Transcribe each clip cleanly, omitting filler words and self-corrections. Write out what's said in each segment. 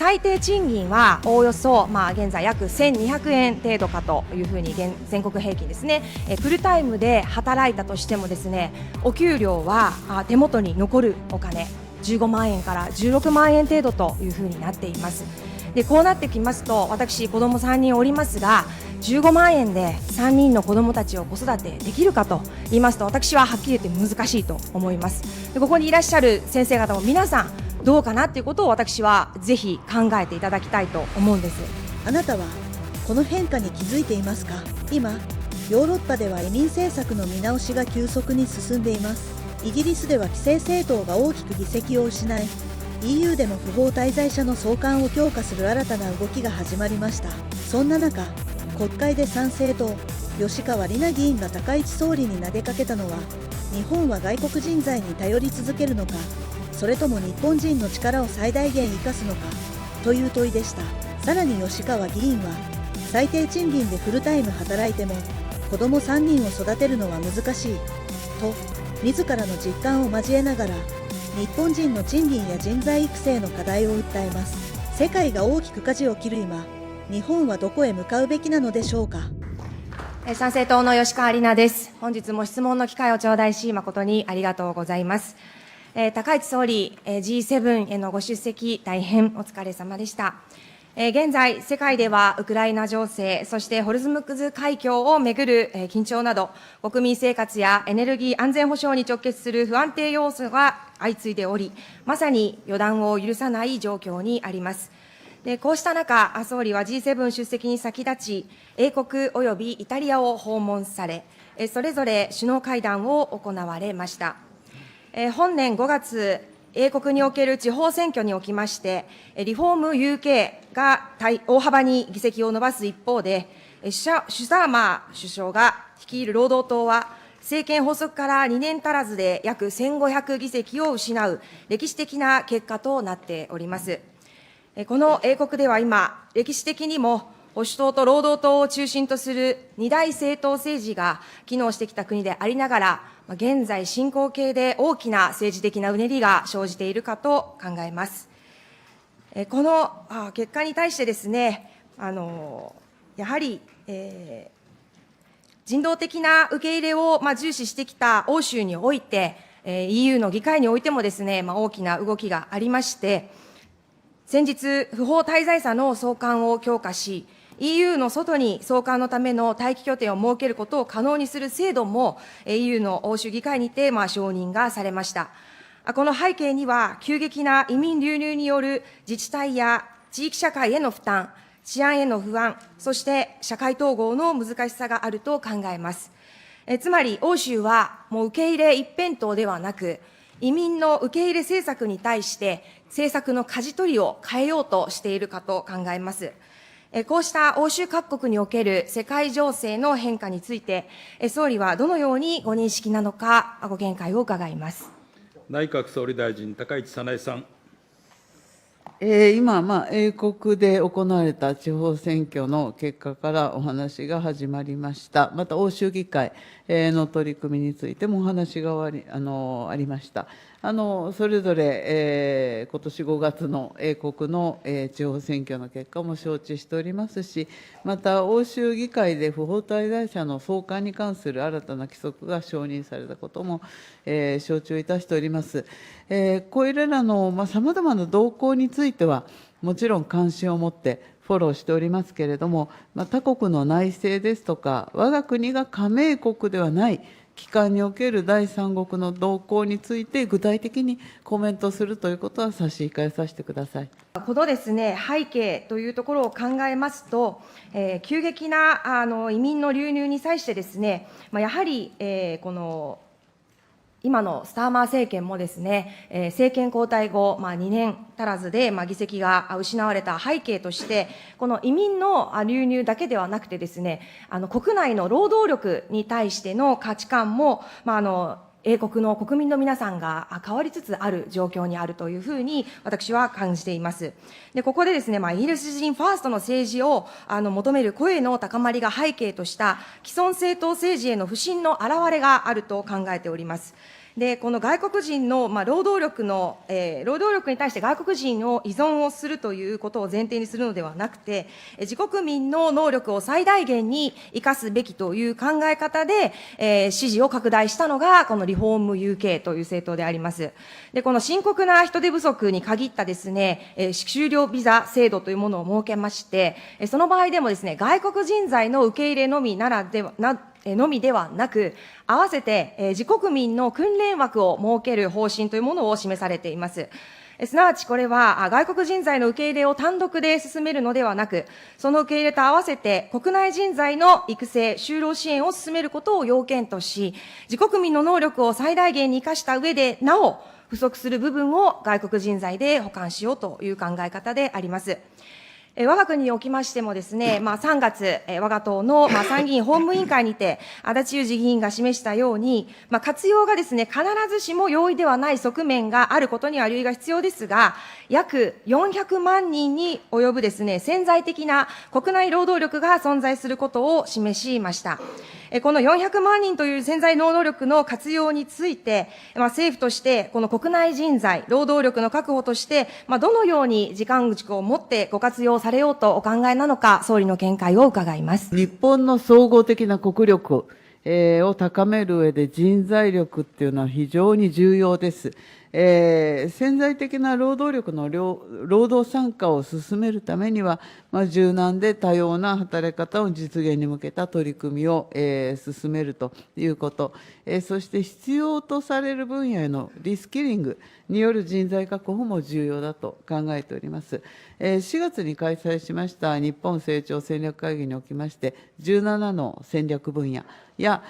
最低賃金はおおよそ、現在約1200円程度かというふうに全国平均ですね、フルタイムで働いたとしてもですね、お給料は手元に残るお金15万円から16万円程度というふうになっています。でこうなってきますと、私子供3人おりますが、15万円で3人の子どもたちを子育てできるかと言いますと、私ははっきり言って難しいと思います。でここにいらっしゃる先生方も皆さんどうかなということを私はぜひ考えていただきたいと思うんです。あなたはこの変化に気づいていますか？今ヨーロッパでは移民政策の見直しが急速に進んでいます。イギリスでは既成政党が大きく議席を失い、 EU でも不法滞在者の送還を強化する新たな動きが始まりました。そんな中、国会で参政党吉川里奈議員が高市総理に投げかけたのは、日本は外国人材に頼り続けるのか、それとも日本人の力を最大限生かすのかという問いでした。さらに吉川議員は、最低賃金でフルタイム働いても子供3人を育てるのは難しいと自らの実感を交えながら、日本人の賃金や人材育成の課題を訴えます。世界が大きく舵を切る今、日本はどこへ向かうべきなのでしょうか。参政党の吉川里奈です。本日も質問の機会を頂戴し、誠にありがとうございます。高市総理、G7 へのご出席、大変お疲れ様でした。現在、世界ではウクライナ情勢、そしてホルズムズ海峡をめぐる緊張など、国民生活やエネルギー安全保障に直結する不安定要素が相次いでおり、まさに予断を許さない状況にあります。でこうした中、総理は G7 出席に先立ち、英国およびイタリアを訪問され、それぞれ首脳会談を行われました。本年5月、英国における地方選挙におきまして、リフォーム UK が大幅に議席を伸ばす一方で、シュターマー首相が率いる労働党は、政権発足から2年足らずで約1500議席を失う歴史的な結果となっております。この英国では今、歴史的にも保守党と労働党を中心とする二大政党政治が機能してきた国でありながら、現在進行形で大きな政治的なうねりが生じているかと考えます。この結果に対してですね、やはり、人道的な受け入れを重視してきた欧州において、EU の議会においてもですね、大きな動きがありまして、先日、不法滞在者の送還を強化し、EU の外に送還のための待機拠点を設けることを可能にする制度も EU の欧州議会にて承認がされました。この背景には、急激な移民流入による自治体や地域社会への負担、治安への不安、そして社会統合の難しさがあると考えます。つまり、欧州はもう受け入れ一辺倒ではなく、移民の受け入れ政策に対して、政策の舵取りを変えようとしているかと考えます。こうした欧州各国における世界情勢の変化について、総理はどのようにご認識なのか、ご見解を伺います。内閣総理大臣、高市早苗さん。今、英国で行われた地方選挙の結果からお話が始まりました。また、欧州議会の取り組みについてもお話がありました。それぞれ、今年5月の英国の地方選挙の結果も承知しておりますし、また、欧州議会で不法滞在者の送還に関する新たな規則が承認されたことも、承知をいたしております。これらのさまざまな動向については、もちろん関心を持ってフォローしておりますけれども、他国の内政ですとか、我が国が加盟国ではない機関における第三国の動向について、具体的にコメントするということは差し控えさせてください。このですね、背景というところを考えますと、急激な移民の流入に際してですね、やはり、この今のスターマー政権もですね、政権交代後、2年足らずで議席が失われた背景として、この移民の流入だけではなくてですね、国内の労働力に対しての価値観も、英国の国民の皆さんが変わりつつある状況にあるというふうに私は感じています。で、ここでですね、イギリス人ファーストの政治を求める声の高まりが背景とした既存政党政治への不信の表れがあると考えております。で、この外国人の、労働力に対して外国人を依存をするということを前提にするのではなくて、自国民の能力を最大限に生かすべきという考え方で、支持を拡大したのが、このリフォーム UK という政党であります。で、この深刻な人手不足に限ったですね、就業ビザ制度というものを設けまして、その場合でもですね、外国人材の受け入れのみではなく、合わせて自国民の訓練枠を設ける方針というものを示されています。すなわちこれは外国人材の受け入れを単独で進めるのではなく、その受け入れと合わせて国内人材の育成、就労支援を進めることを要件とし、自国民の能力を最大限に生かした上で、なお不足する部分を外国人材で補完しようという考え方であります。我が国におきましてもですね、3月、我が党の参議院法務委員会にて、足立雄二議員が示したように、活用がですね、必ずしも容易ではない側面があることには留意が必要ですが、約400万人に及ぶですね、潜在的な国内労働力が存在することを示しました。この400万人という潜在労働力の活用について、政府としてこの国内人材、労働力の確保として、どのように時間軸を持ってご活用されようとお考えなのか、総理の見解を伺います。日本の総合的な国力を高める上で人材力っていうのは非常に重要です。潜在的な労働力の労働参加を進めるためには、柔軟で多様な働き方を実現に向けた取り組みを、進めるということ、そして必要とされる分野へのリスキリングによる人材確保も重要だと考えております。4月に開催しました日本成長戦略会議におきまして、17の戦略分野や、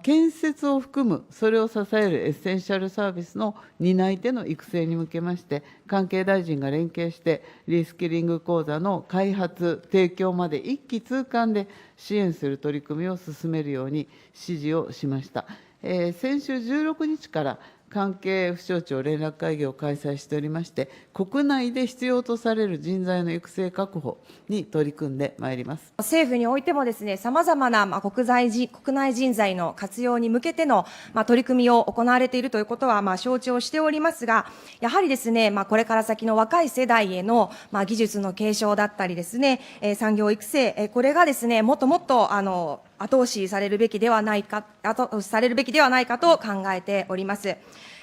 建設を含む、それを支えるエッセンシャルサービスの担い手の育成に向けまして、関係大臣が連携して、リスキリング講座の開発、提供まで一気通貫で支援する取り組みを進めるように指示をしました。先週16日から関係府省庁連絡会議を開催しておりまして、国内で必要とされる人材の育成確保に取り組んでまいります。政府においてもですね、様々な国内人材の活用に向けての取り組みを行われているということは承知をしておりますが、やはりですね、これから先の若い世代への技術の継承だったりですね、産業育成、これがですね、もっともっと後押しされるべきではないかと考えております。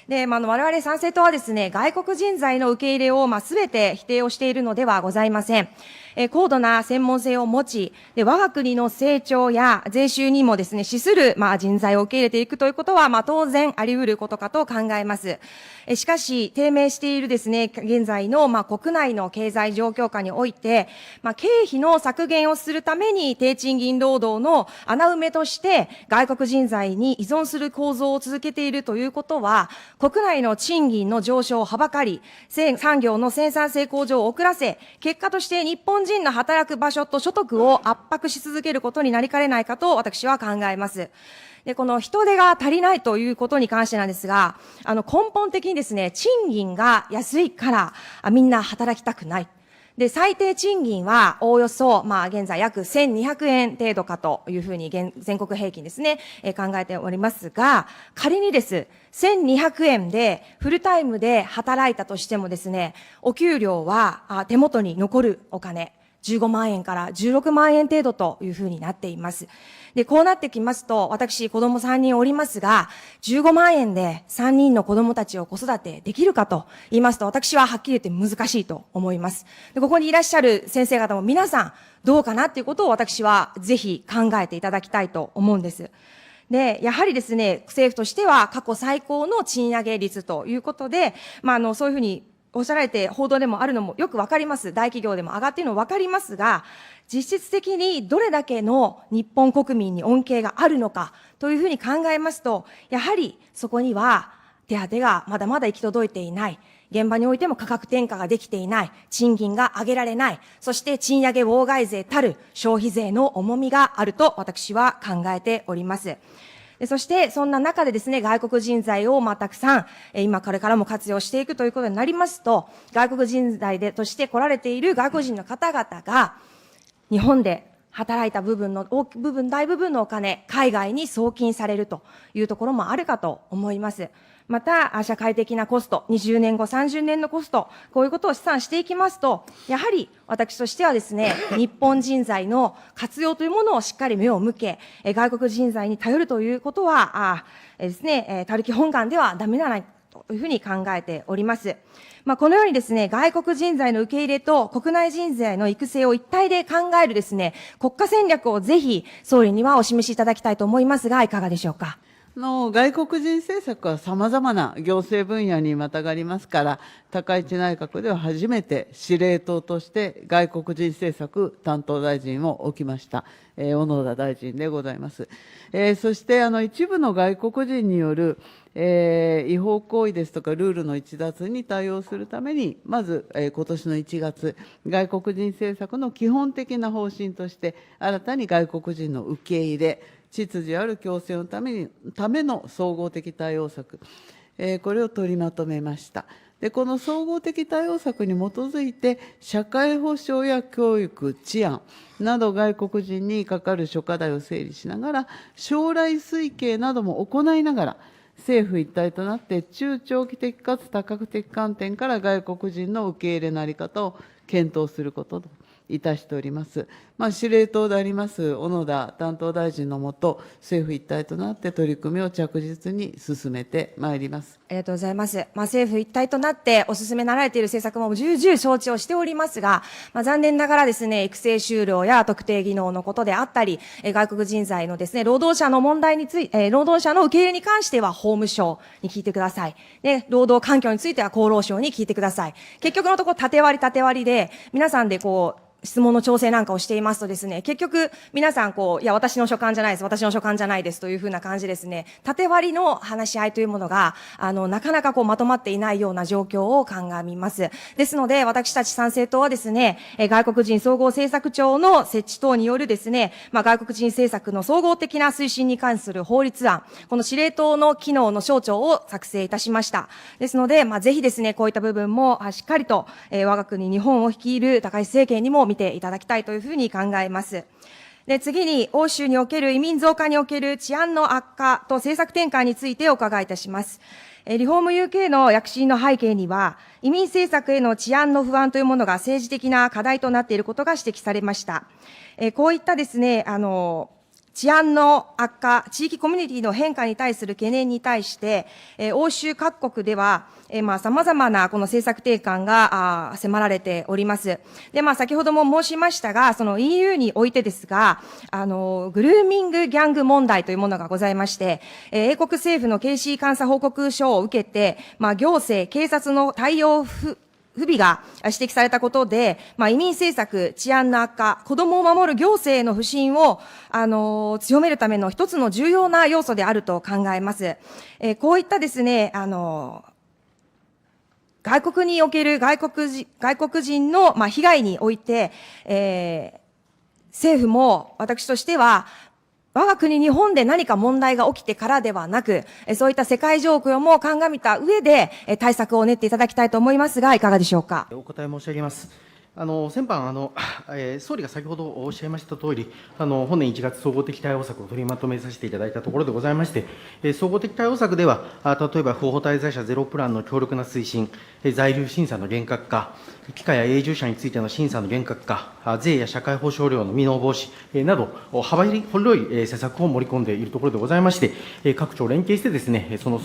で、我々参政党はですね、外国人材の受け入れをすべて否定をしているのではございません。高度な専門性を持ち、我が国の成長や税収にもですね、資する人材を受け入れていくということは当然あり得ることかと考えます。しかし、低迷しているですね、現在の国内の経済状況下において、経費の削減をするために低賃金労働の穴埋めとして外国人材に依存する構造を続けているということは、国内の賃金の上昇をはばかり、産業の生産性向上を遅らせ、結果として日本人の働く場所と所得を圧迫し続けることになりかねないかと私は考えます。で、この人手が足りないということに関してなんですが、根本的にですね、賃金が安いからみんな働きたくない。で、最低賃金はおおよそ、現在約1200円程度かというふうに全国平均ですね、考えておりますが、仮にです、1200円でフルタイムで働いたとしてもですね、お給料は手元に残るお金、15万円から16万円程度というふうになっています。で、こうなってきますと、私、子供3人おりますが、15万円で3人の子供たちを子育てできるかと言いますと、私ははっきり言って難しいと思います。で、ここにいらっしゃる先生方も皆さん、どうかなっていうことを私はぜひ考えていただきたいと思うんです。で、やはりですね、政府としては過去最高の賃上げ率ということで、そういうふうにおっしゃられて報道でもあるのもよくわかります。大企業でも上がっているのわかりますが、実質的にどれだけの日本国民に恩恵があるのかというふうに考えますと、やはりそこには手当がまだまだ行き届いていない。現場においても価格転嫁ができていない。賃金が上げられない。そして賃上げ妨害税たる消費税の重みがあると私は考えております。そして、そんな中でですね、外国人材をたくさん、今これからも活用していくということになりますと、外国人材として来られている外国人の方々が、日本で働いた大部分のお金、海外に送金されるというところもあるかと思います。また、社会的なコスト、20年後、30年のコスト、こういうことを試算していきますと、やはり私としてはですね、日本人材の活用というものをしっかり目を向け、外国人材に頼るということは、ですね、他力本願ではダメだなというふうに考えております。このようにですね、外国人材の受け入れと国内人材の育成を一体で考えるですね、国家戦略をぜひ総理にはお示しいただきたいと思いますが、いかがでしょうか。外国人政策はさまざまな行政分野にまたがりますから、高市内閣では初めて司令塔として外国人政策担当大臣を置きました、小野田大臣でございます。そして一部の外国人による違法行為ですとかルールの逸脱に対応するために、まず今年の1月、外国人政策の基本的な方針として、新たに外国人の受け入れ、秩序ある共生のための総合的対応策、これを取りまとめました。で、この総合的対応策に基づいて、社会保障や教育、治安など外国人にかかる諸課題を整理しながら、将来推計なども行いながら、政府一体となって中長期的かつ多角的観点から外国人の受け入れの在り方を検討することといたしております。司令塔であります小野田担当大臣のもと、政府一体となって取り組みを着実に進めてまいります。ありがとうございます。政府一体となってお進めなられている政策も重々承知をしておりますが、残念ながらですね、育成就労や特定技能のことであったり、外国人材のですね、労働者の問題について、労働者の受け入れに関しては法務省に聞いてください。で、労働環境については厚労省に聞いてください。結局のところ縦割りで、皆さんで質問の調整なんかをしていますとですね、結局皆さんいや、私の所管じゃないですというふうな感じですね、縦割りの話し合いというものが、なかなかまとまっていないような状況を鑑みます。ですので、私たち参政党はですね、外国人総合政策庁の設置等によるですね、外国人政策の総合的な推進に関する法律案、この司令塔の機能の省庁を作成いたしました。ですので、ぜひですね、こういった部分もしっかりと、我が国日本を率いる高市政権にも見ていただきたいというふうに考えます。で、次に、欧州における移民増加における治安の悪化と政策転換についてお伺いいたします。リフォーム UK の躍進の背景には、移民政策への治安の不安というものが政治的な課題となっていることが指摘されました。こういったですね、治安の悪化、地域コミュニティの変化に対する懸念に対して、欧州各国では、様々なこの政策転換が迫られております。で、先ほども申しましたが、その EU においてですが、グルーミングギャング問題というものがございまして、英国政府の警視監査報告書を受けて、行政、警察の対応不備が指摘されたことで、移民政策、治安の悪化、子どもを守る行政の不信を、強めるための一つの重要な要素であると考えます。こういったですね、外国における外国人の、被害において、政府も私としては、我が国日本で何か問題が起きてからではなく、そういった世界状況も鑑みた上で、対策を練っていただきたいと思いますが、いかがでしょうか。お答え申し上げます。先般総理が先ほどおっしゃいましたとおり、本年1月、総合的対応策を取りまとめさせていただいたところでございまして、総合的対応策では、例えば不法滞在者ゼロプランの強力な推進、在留審査の厳格化、帰化や永住者についての審査の厳格化、税や社会保障料の未納防止など、幅広い施策を盛り込んでいるところでございまして、各庁連携してですね、その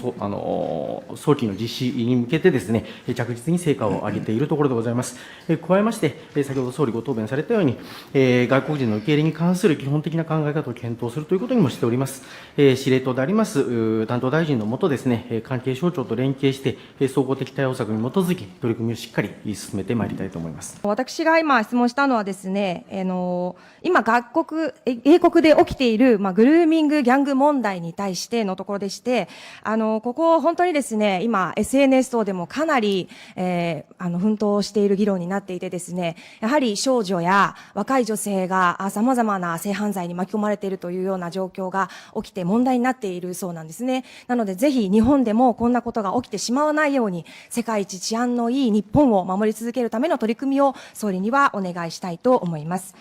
早期の実施に向けてですね、着実に成果を上げているところでございます。加えまして、先ほど総理ご答弁されたように、外国人の受け入れに関する基本的な考え方を検討するということにもしております。司令塔であります担当大臣の下ですね、関係省庁と連携して、総合的対応策に基づき、取り組みをしっかり進めてまいりたいと思います。私が今質問したのはですね、今英国で起きている、グルーミングギャング問題に対してのところでして、ここ本当にですね、今 SNS 等でもかなり、奮闘している議論になっていてですね、やはり少女や若い女性が様々な性犯罪に巻き込まれているというような状況が起きて問題になっているそうなんですね。なのでぜひ日本でもこんなことが起きてしまわないように、世界一治安のいい日本を守り続けるための取り組みを総理にはお願いしたいと思います。